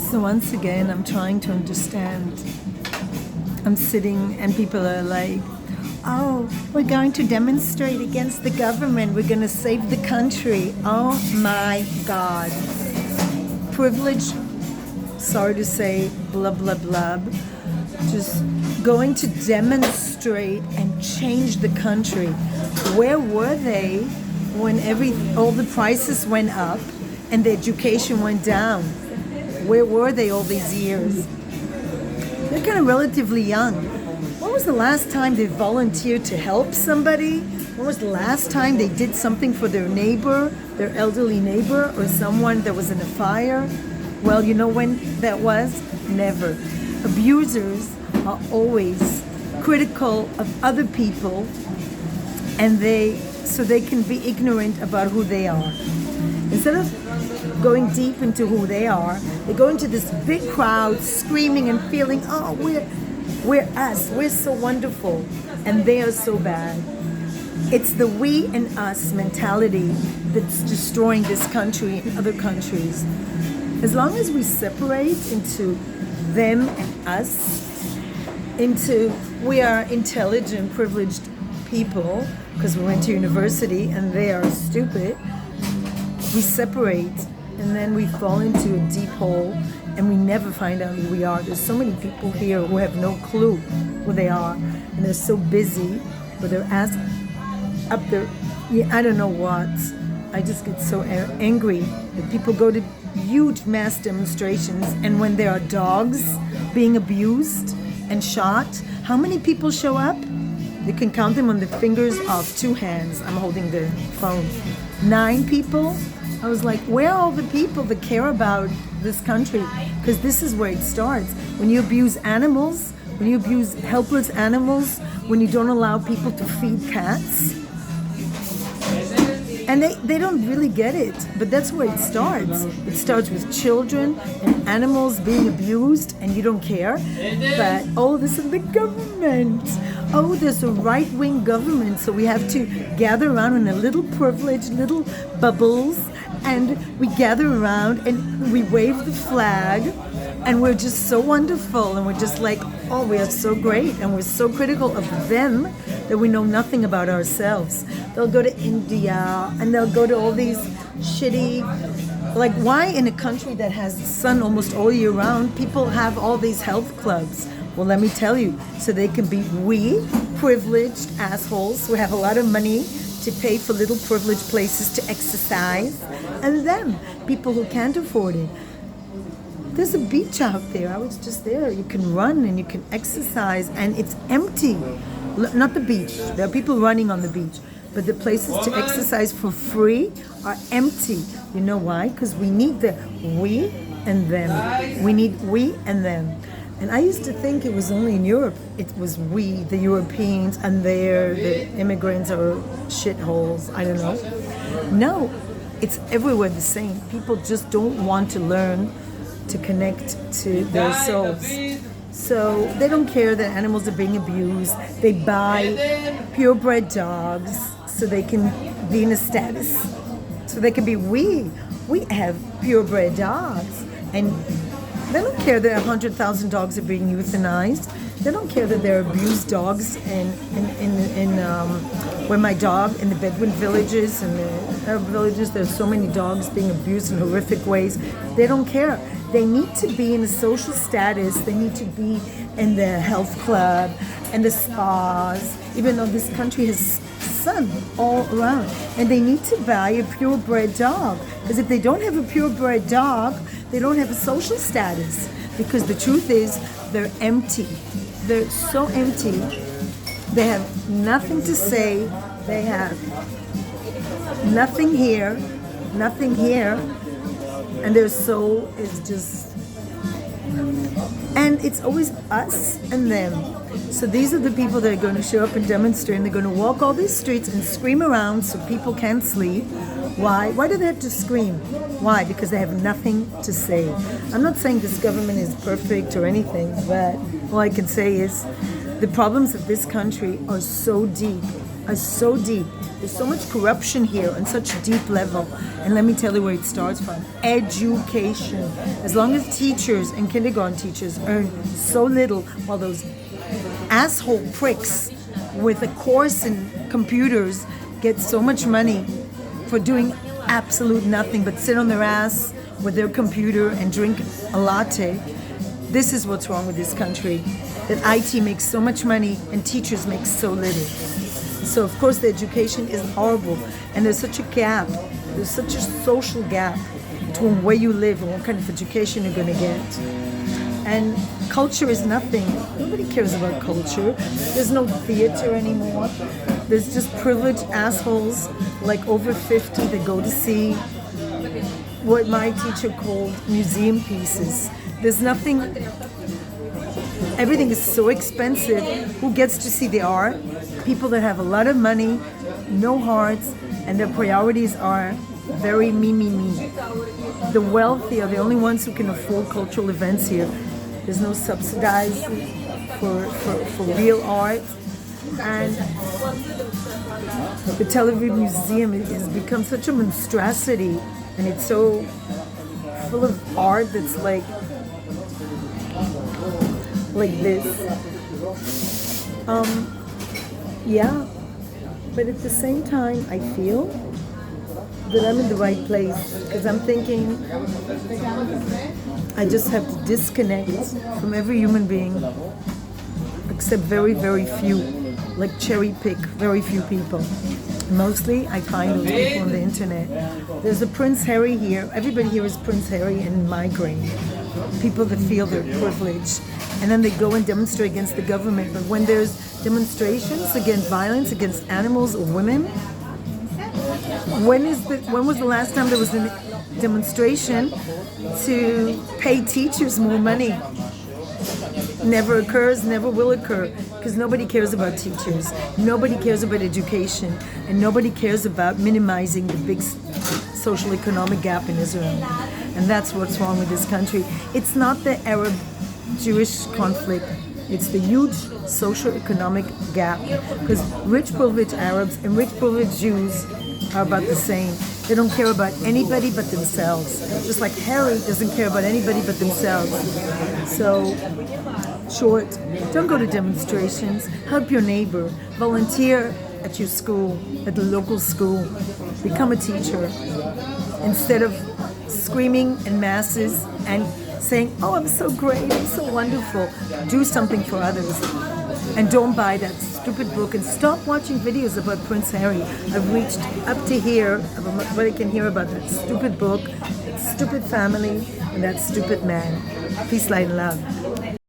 So once again, I'm trying to understand. I'm sitting and people are like, oh, we're going to demonstrate against the government. We're going to save the country. Oh my God. Privilege, sorry to say, blah, blah, blah. Just going to demonstrate and change the country. Where were they when all the prices went up and the education went down? Where were they all these years? They're kind of relatively young. When was the last time they volunteered to help somebody? When was the last time they did something for their neighbor, their elderly neighbor, or someone that was in a fire? Well, you know when that was? Never. Abusers are always critical of other people, and so they can be ignorant about who they are. Instead of going deep into who they are, they go into this big crowd screaming and feeling, oh, we're us, we're so wonderful, and they are so bad. It's the we and us mentality that's destroying this country and other countries. As long as we separate into them and us, into we are intelligent, privileged people because we went to university and they are stupid, we separate and then we fall into a deep hole and we never find out who we are. There's so many people here who have no clue who they are, and they're so busy with their ass up there. Yeah, I don't know what. I just get so angry that people go to huge mass demonstrations, and when there are dogs being abused and shot, how many people show up? You can count them on the fingers of two hands. I'm holding the phone. 9 people. I was like, where are all the people that care about this country? Because this is where it starts. When you abuse animals, when you abuse helpless animals, when you don't allow people to feed cats. And they don't really get it, but that's where it starts. It starts with children and animals being abused, and you don't care. But, oh, this is the government. Oh, there's a right-wing government, so we have to gather around in a little privileged little bubbles, and we gather around and we wave the flag, and we're just so wonderful, and we're just like, oh, we are so great, and we're so critical of them that we know nothing about ourselves. They'll go to India, and they'll go to all these shitty, like, why in a country that has sun almost all year round, people have all these health clubs? Well, let me tell you, so they can be we, privileged assholes who have a lot of money to pay for little privileged places to exercise, and them, people who can't afford it. There's a beach out there. I was just there. You can run and you can exercise, and it's empty. Not the beach. There are people running on the beach, but the places to exercise for free are empty. You know why? Because we need the we and them. We need we and them. And I used to think it was only in Europe. It was we, the Europeans, and the immigrants are shitholes. I don't know. No, it's everywhere the same. People just don't want to learn to connect to their souls. So they don't care that animals are being abused. They buy purebred dogs so they can be in a status. So they can be we have purebred dogs. And they don't care that 100,000 dogs are being euthanized. They don't care that there are abused dogs where my dog in the Bedouin villages and the Arab villages, there's so many dogs being abused in horrific ways. They don't care. They need to be in a social status. They need to be in the health club and the spas, even though this country has sun all around. And they need to buy a purebred dog. Because if they don't have a purebred dog, they don't have a social status. Because the truth is, they're empty. They're so empty. They have nothing to say. They have nothing here, and their soul is just, and it's always us and them. So these are the people that are going to show up and demonstrate, and they're going to walk all these streets and scream around so people can't sleep. Why? Why do they have to scream? Why? Because they have nothing to say. I'm not saying this government is perfect or anything, but all I can say is the problems of this country are so deep. are so deep. There's so much corruption here on such a deep level. And let me tell you where it starts from. Education. As long as teachers and kindergarten teachers earn so little, while those asshole pricks with a course in computers get so much money for doing absolute nothing but sit on their ass with their computer and drink a latte. This is what's wrong with this country. That IT makes so much money and teachers make so little. So of course the education is horrible, and there's such a gap. There's such a social gap between where you live and what kind of education you're going to get. And culture is nothing. Nobody cares about culture. There's no theater anymore. There's just privileged assholes like over 50 that go to see what my teacher called museum pieces. There's nothing. Everything is so expensive. Who gets to see the art? People that have a lot of money, no hearts, and their priorities are very me. The wealthy are the only ones who can afford cultural events here. There's no subsidized for real art. And the Tel Aviv Museum has become such a monstrosity, and it's so full of art that's like this. Yeah, but at the same time, I feel that I'm in the right place, because I'm thinking I just have to disconnect from every human being, except very, very few, like cherry pick very few people. Mostly I find those people on the internet. There's a Prince Harry here. Everybody here is Prince Harry and migraine. People that feel they're privileged. And then they go and demonstrate against the government. But when there's demonstrations against violence against animals or women, when was the last time there was a demonstration to pay teachers more money? Never occurs, never will occur, because nobody cares about teachers, nobody cares about education, and nobody cares about minimizing the big social economic gap in Israel. And that's what's wrong with this country. It's not the Arab-Jewish conflict, it's the huge socio-economic gap, because rich privileged Arabs and rich privileged Jews are about the same. They don't care about anybody but themselves, just like Harry doesn't care about anybody but themselves. So, short, don't go to demonstrations, help your neighbor, volunteer at your school, at the local school, become a teacher, instead of screaming in masses and saying, oh, I'm so great, I'm so wonderful. Do something for others. And don't buy that stupid book, and stop watching videos about Prince Harry. I've reached up to here about what I can hear about that stupid book, that stupid family, and that stupid man. Peace, light, and love.